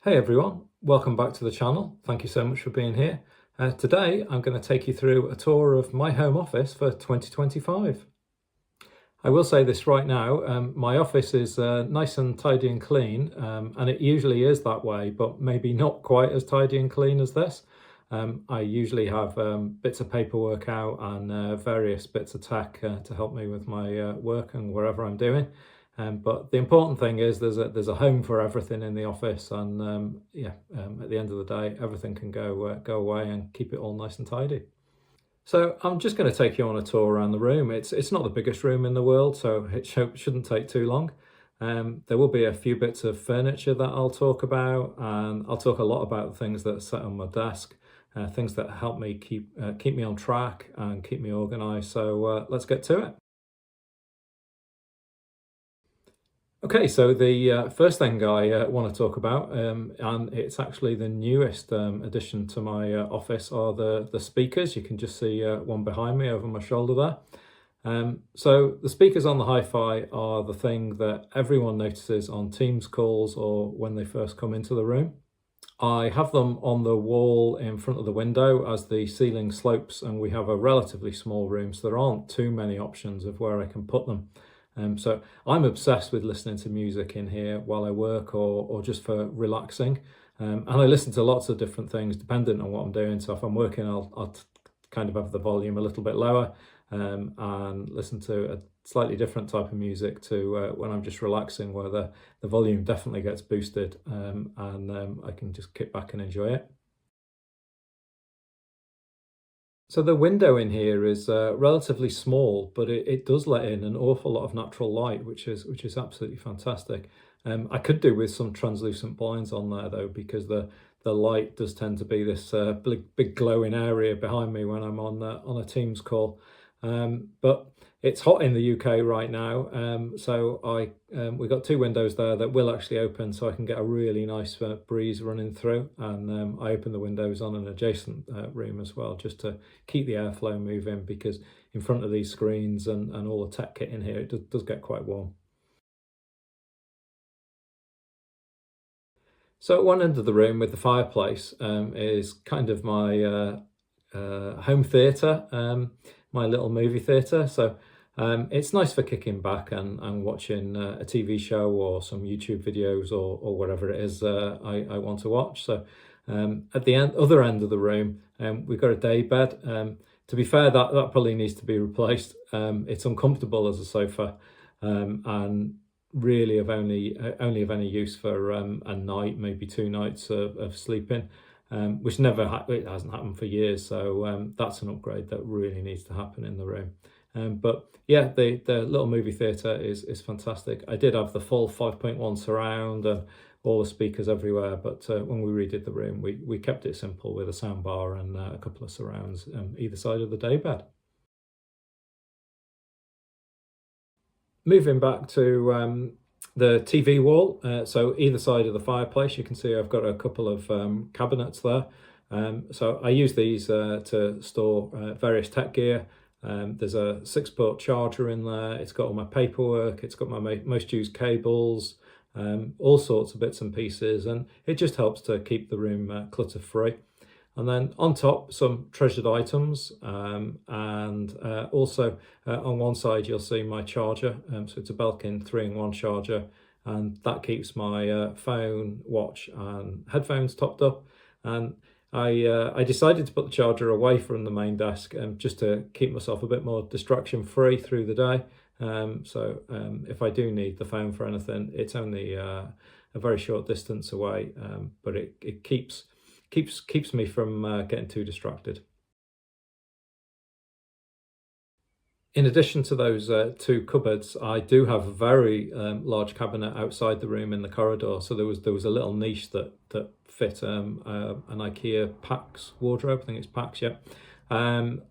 Hey everyone, welcome back to the channel. Thank you so much for being here. Today I'm going to take you through a tour of my home office for 2025. I will say this right now, my office is nice and tidy and clean, and it usually is that way, but maybe not quite as tidy and clean as this. I usually have bits of paperwork out and various bits of tech to help me with my work and wherever I'm doing. But the important thing is there's a home for everything in the office, and at the end of the day, everything can go away and keep it all nice and tidy. So I'm just going to take you on a tour around the room. It's not the biggest room in the world, so it shouldn't take too long. There will be a few bits of furniture that I'll talk about, and I'll talk a lot about things that sit on my desk, things that help me keep me on track and keep me organised. So let's get to it. Okay, so the first thing I want to talk about, and it's actually the newest addition to my office, are the speakers. You can just see one behind me over my shoulder there. So the speakers on the hi-fi are the thing that everyone notices on Teams calls or when they first come into the room. I have them on the wall in front of the window as the ceiling slopes, and we have a relatively small room, so there aren't too many options of where I can put them. So I'm obsessed with listening to music in here while I work or just for relaxing. And I listen to lots of different things depending on what I'm doing. So if I'm working, I'll kind of have the volume a little bit lower and listen to a slightly different type of music to when I'm just relaxing, where the volume definitely gets boosted and I can just kick back and enjoy it. So the window in here is relatively small, but it does let in an awful lot of natural light, which is absolutely fantastic. I could do with some translucent blinds on there though, because the light does tend to be this big glowing area behind me when I'm on a Teams call. But it's hot in the UK right now, so we've got two windows there that will actually open, so I can get a really nice breeze running through, and I open the windows on an adjacent room as well, just to keep the airflow moving, because in front of these screens and all the tech kit in here, it does get quite warm. So at one end of the room with the fireplace is kind of my home theatre, my little movie theatre. So it's nice for kicking back and watching a TV show or some YouTube videos or whatever it is I want to watch. So at the other end of the room, we've got a day bed. To be fair, that probably needs to be replaced. It's uncomfortable as a sofa, and really only of any use for a night, maybe two nights of sleeping, which it hasn't happened for years. So that's an upgrade that really needs to happen in the room. But yeah, the little movie theatre is fantastic. I did have the full 5.1 surround and all the speakers everywhere, but when we redid the room, we kept it simple with a sound bar and a couple of surrounds either side of the daybed. Moving back to the TV wall, so either side of the fireplace, you can see I've got a couple of cabinets there. So I use these to store various tech gear. There's a 6-port charger in there. It's got all my paperwork. It's got my most used cables, all sorts of bits and pieces, and it just helps to keep the room clutter free. And then on top, some treasured items, and also on one side you'll see my charger. So it's a Belkin 3-in-1 charger, and that keeps my phone, watch and headphones topped up. And I decided to put the charger away from the main desk just to keep myself a bit more distraction free through the day. So if I do need the phone for anything, it's only a very short distance away, but it keeps me from getting too distracted. In addition to those two cupboards, I do have a very large cabinet outside the room in the corridor. So there was a little niche that fit an IKEA Pax wardrobe. I think it's Pax, yeah. And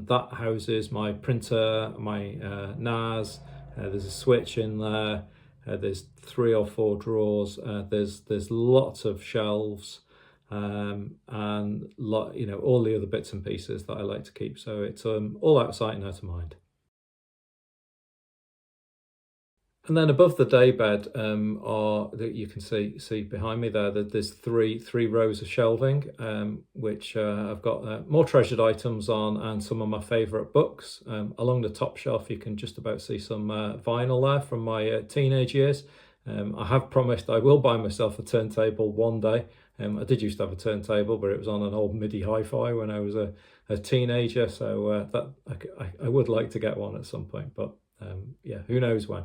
that houses my printer, my NAS. There's a switch in there. There's 3 or 4 drawers. There's lots of shelves, and all the other bits and pieces that I like to keep. So it's all out of sight and out of mind. And then above the daybed are that you can see behind me there that there's three rows of shelving, which I've got more treasured items on and some of my favourite books. Along the top shelf, you can just about see some vinyl there from my teenage years. I have promised I will buy myself a turntable one day. I did used to have a turntable, but it was on an old MIDI hi-fi when I was a teenager. So I would like to get one at some point, but yeah, who knows when.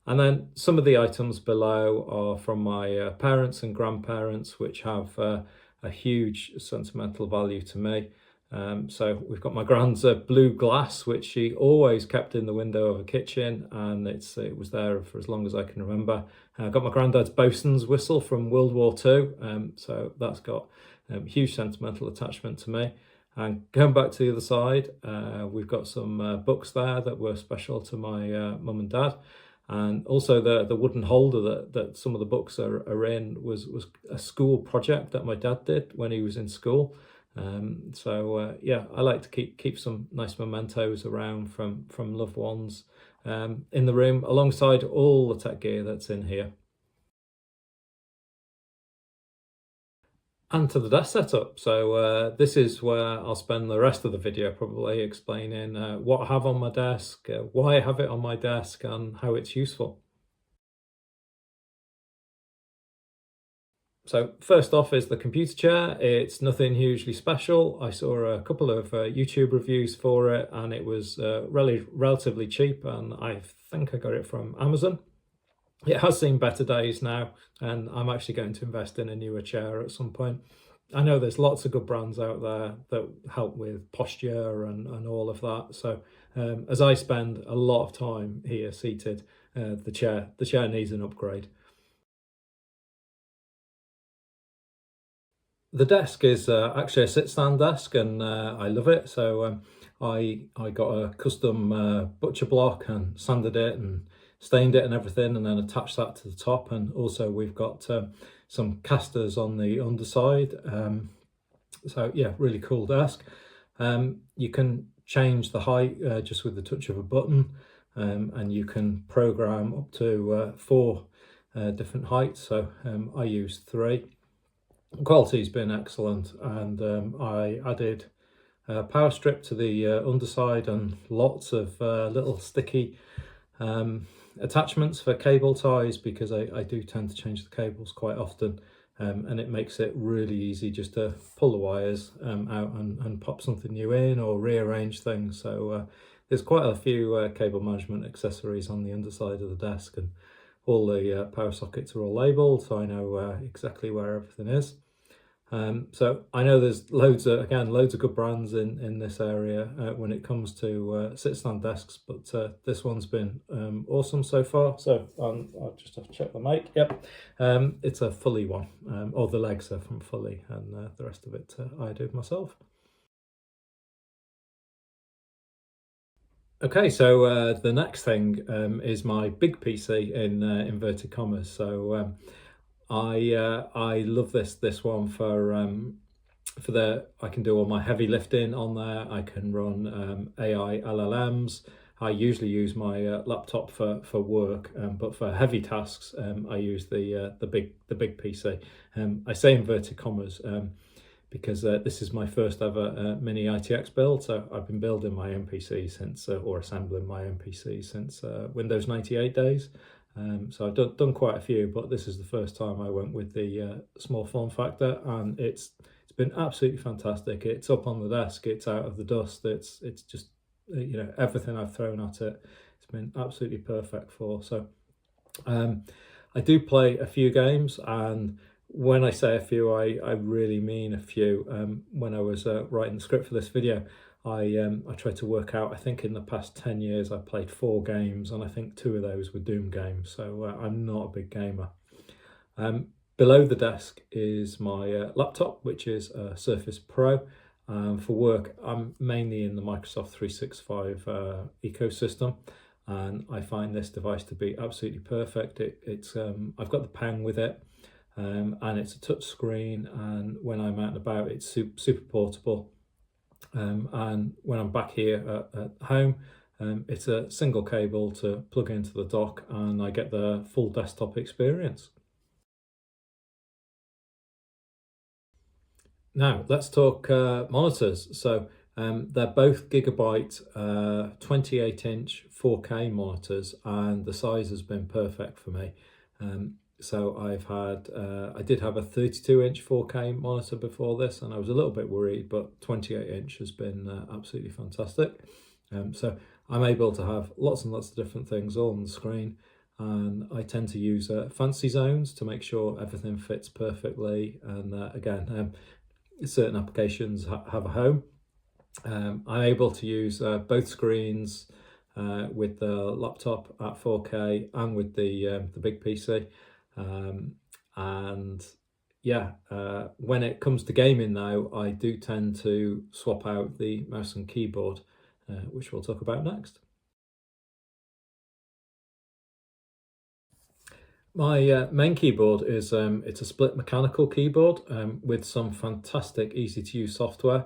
And then some of the items below are from my parents and grandparents, which have a huge sentimental value to me. So we've got my grand's blue glass, which she always kept in the window of a kitchen, and it was there for as long as I can remember. I've got my granddad's bosun's whistle from World War II, so that's got huge sentimental attachment to me. And going back to the other side, we've got some books there that were special to my mum and dad. And also the wooden holder that some of the books are in was a school project that my dad did when he was in school. Yeah, I like to keep some nice mementos around from loved ones in the room alongside all the tech gear that's in here. And to the desk setup. So this is where I'll spend the rest of the video probably explaining what I have on my desk, why I have it on my desk, and how it's useful. So first off is the computer chair. It's nothing hugely special. I saw a couple of YouTube reviews for it, and it was relatively cheap, and I think I got it from Amazon. It has seen better days now, and I'm actually going to invest in a newer chair at some point. I know there's lots of good brands out there that help with posture and all of that. So as I spend a lot of time here seated, the chair needs an upgrade. The desk is actually a sit-stand desk, and I love it. So I got a custom butcher block and sanded it and stained it and everything, and then attached that to the top. And also we've got some casters on the underside. So yeah, really cool desk. You can change the height just with the touch of a button, and you can program up to 4 different heights. So I use 3. Quality's been excellent, and I added a power strip to the underside and lots of little sticky attachments for cable ties, because I do tend to change the cables quite often, and it makes it really easy just to pull the wires out and pop something new in or rearrange things. So there's quite a few cable management accessories on the underside of the desk, and all the power sockets are all labelled, so I know exactly where everything is. So I know there's loads of good brands in this area when it comes to sit-stand desks, but this one's been awesome so far. So I'll just have to check the make. Yep, it's a Fully one, or the legs are from Fully, and the rest of it I do myself. Okay, so the next thing is my big PC in inverted commas. So I love this one for I can do all my heavy lifting on there. I can run AI LLMs. I usually use my laptop for work, but for heavy tasks, I use the big PC. I say inverted commas because this is my first ever mini ITX build. So I've been building my own PC since, or assembling my own PC since Windows 98 days. So I've done quite a few, but this is the first time I went with the small form factor, and it's been absolutely fantastic. It's up on the desk, it's out of the dust, it's just everything I've thrown at it, it's been absolutely perfect for. So I do play a few games, and when I say a few, I really mean a few. When I was writing the script for this video, I tried to work out, I think in the past 10 years I played 4 games, and I think 2 of those were Doom games, so I'm not a big gamer. Below the desk is my laptop, which is a Surface Pro. For work, I'm mainly in the Microsoft 365 ecosystem, and I find this device to be absolutely perfect. It's I've got the pen with it, and it's a touch screen, and when I'm out and about, it's super portable. And when I'm back here at home, It's a single cable to plug into the dock, and I get the full desktop experience. Now let's talk monitors. So they're both Gigabyte 28-inch 4K monitors, and the size has been perfect for me. So I did have a 32-inch 4K monitor before this, and I was a little bit worried, but 28-inch has been absolutely fantastic. So I'm able to have lots and lots of different things all on the screen, and I tend to use fancy zones to make sure everything fits perfectly. And again, certain applications have a home. I'm able to use both screens with the laptop at 4K and with the big PC. And yeah, when it comes to gaming though, I do tend to swap out the mouse and keyboard, which we'll talk about next. My main keyboard is it's a split mechanical keyboard with some fantastic easy to use software,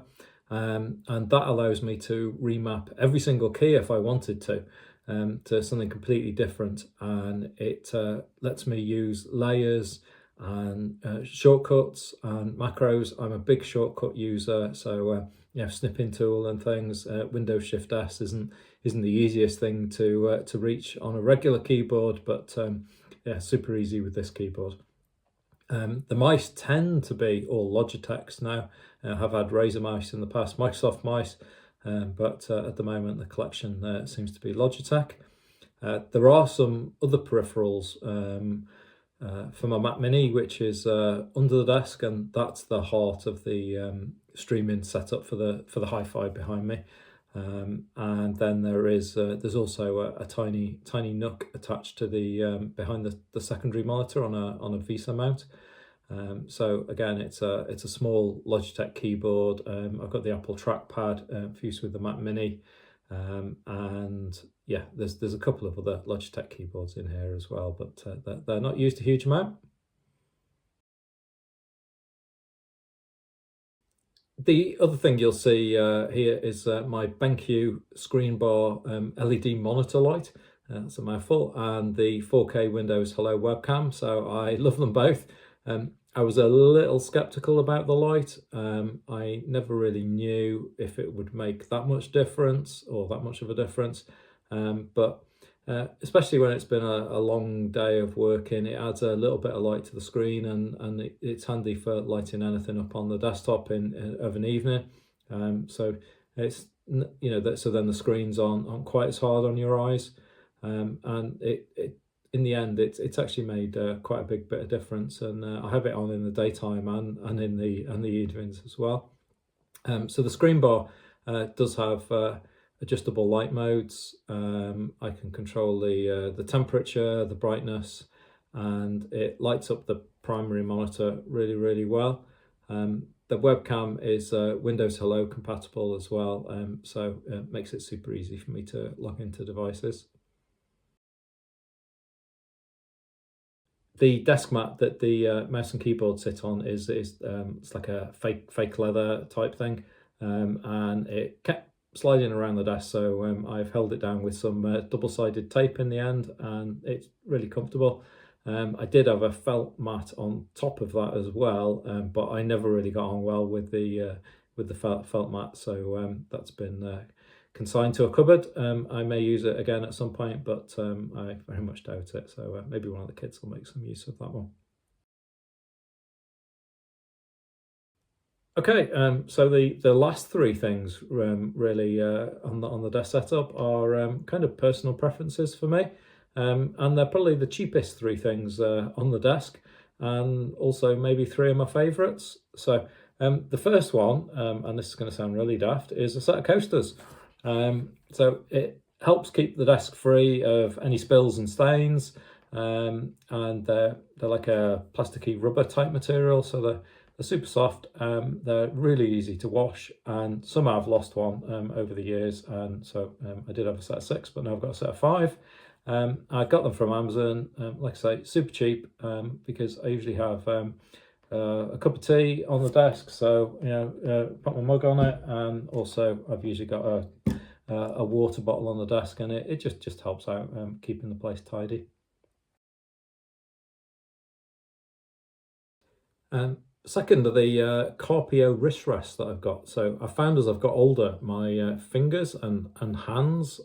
and that allows me to remap every single key if I wanted to something completely different, and it lets me use layers and shortcuts and macros. I'm a big shortcut user, so snipping tool and things. Windows Shift S isn't the easiest thing to reach on a regular keyboard, but yeah, super easy with this keyboard. The mice tend to be all Logitechs now. I have had Razer mice in the past, Microsoft mice, but at the moment the collection seems to be Logitech. There are some other peripherals for my Mac Mini, which is under the desk, and that's the heart of the streaming setup for the hi-fi behind me. And then there's also a tiny nook attached to the behind the secondary monitor on a VESA mount. So again, it's a small Logitech keyboard. I've got the Apple trackpad fused with the Mac Mini, and yeah, there's a couple of other Logitech keyboards in here as well, but they're not used a huge amount. The other thing you'll see here is my BenQ screen bar LED monitor light. That's a mouthful, and the 4K Windows Hello webcam. So I love them both. I was a little skeptical about the light. I never really knew if it would make that much difference or that much of a difference. But especially when it's been a long day of working, it adds a little bit of light to the screen, and it's handy for lighting anything up on the desktop of an evening. So it's so then the screens aren't quite as hard on your eyes, and it in the end it's actually made quite a big bit of difference. And I have it on in the daytime and in the evenings as well. So the screen bar does have adjustable light modes. I can control the temperature, the brightness, and it lights up the primary monitor really well. The webcam is Windows Hello compatible as well, so it makes it super easy for me to log into devices. The desk mat that the mouse and keyboard sit on is it's like a fake leather type thing, and it kept sliding around the desk, so I've held it down with some double-sided tape in the end, and it's really comfortable. I did have a felt mat on top of that as well, but I never really got on well with the felt mat, so that's been consigned to a cupboard. I may use it again at some point, but I very much doubt it. So maybe one of the kids will make some use of that one. Okay, so the last three things really on the desk setup are kind of personal preferences for me, and they're probably the cheapest three things on the desk, and also maybe three of my favourites. So the first one, and this is going to sound really daft, is a set of coasters. So it helps keep the desk free of any spills and stains, and they're like a plasticky rubber type material, so they're super soft. They're really easy to wash, and somehow I've lost one over the years, and so I did have a set of 6, but now I've got a set of 5. I got them from Amazon, like I say, super cheap, because I usually have a cup of tea on the desk, so put my mug on it, and also I've usually got a water bottle on the desk, and it just helps out keeping the place tidy. Second are the Carpio wrist rests that I've got. So I found as I've got older, my fingers and hands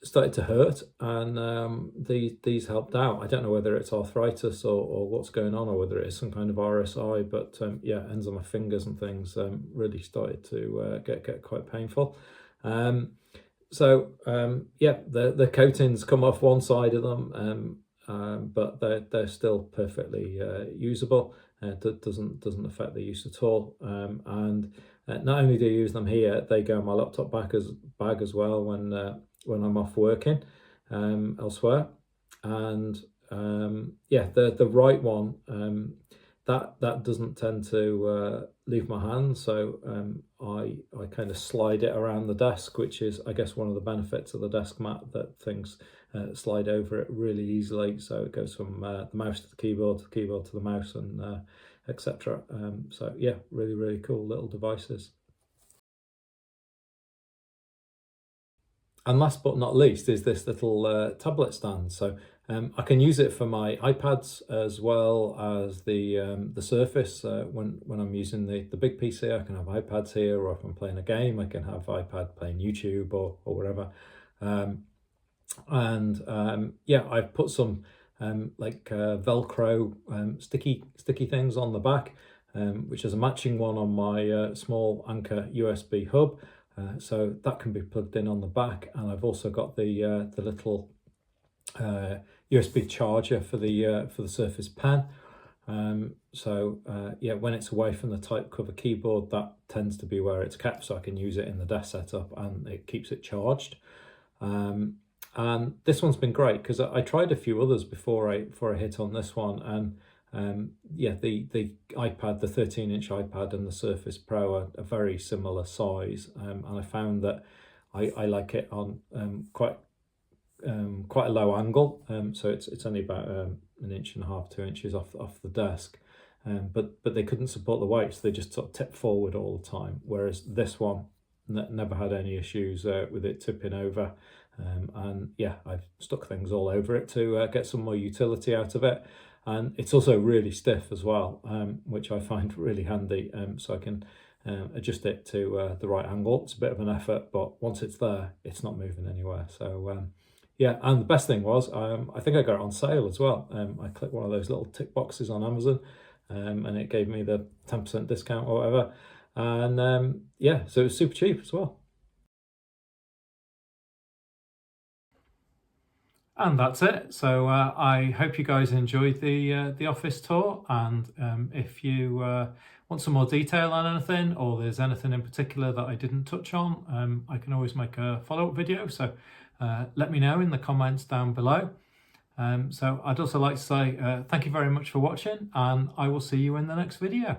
started to hurt, and these helped out. I don't know whether it's arthritis or what's going on, or whether it is some kind of RSI, but yeah, ends on my fingers and things really started to get quite painful. Yeah, the coatings come off one side of them, but they're still perfectly usable. That doesn't affect the use at all. And not only do I use them here, they go in my laptop bag as well when I'm off working elsewhere. And yeah, the right one, that doesn't tend to leave my hand, so I kind of slide it around the desk, which is, I guess, one of the benefits of the desk mat, that things slide over it really easily. So it goes from the mouse to the keyboard to the mouse, and etc. So yeah, really cool little devices. And last but not least is this little tablet stand. So I can use it for my iPads as well as the Surface. When I'm using the big PC, I can have iPads here, or if I'm playing a game, I can have iPad playing YouTube or whatever. Yeah, I've put some Velcro sticky things on the back, which is a matching one on my small Anker USB hub. So that can be plugged in on the back, and I've also got the little USB charger for the Surface Pen. Yeah, when it's away from the type cover keyboard, that tends to be where it's kept, so I can use it in the desk setup, and it keeps it charged. And this one's been great because I tried a few others before I hit on this one, and yeah, the iPad, the 13-inch iPad and the Surface Pro are very similar size, and I found that I like it on quite a low angle, so it's only about 1.5 to 2 inches off the desk, but they couldn't support the weight, so they just sort of tip forward all the time, whereas this one never had any issues with it tipping over. And yeah, I've stuck things all over it to get some more utility out of it. And it's also really stiff as well, which I find really handy, so I can adjust it to the right angle. It's a bit of an effort, but once it's there, it's not moving anywhere. So yeah, and the best thing was, I think I got it on sale as well. I clicked one of those little tick boxes on Amazon, and it gave me the 10% discount or whatever. And yeah, so it was super cheap as well. And that's it. So I hope you guys enjoyed the office tour, and if you want some more detail on anything, or there's anything in particular that I didn't touch on, I can always make a follow-up video, so let me know in the comments down below. So I'd also like to say thank you very much for watching, and I will see you in the next video.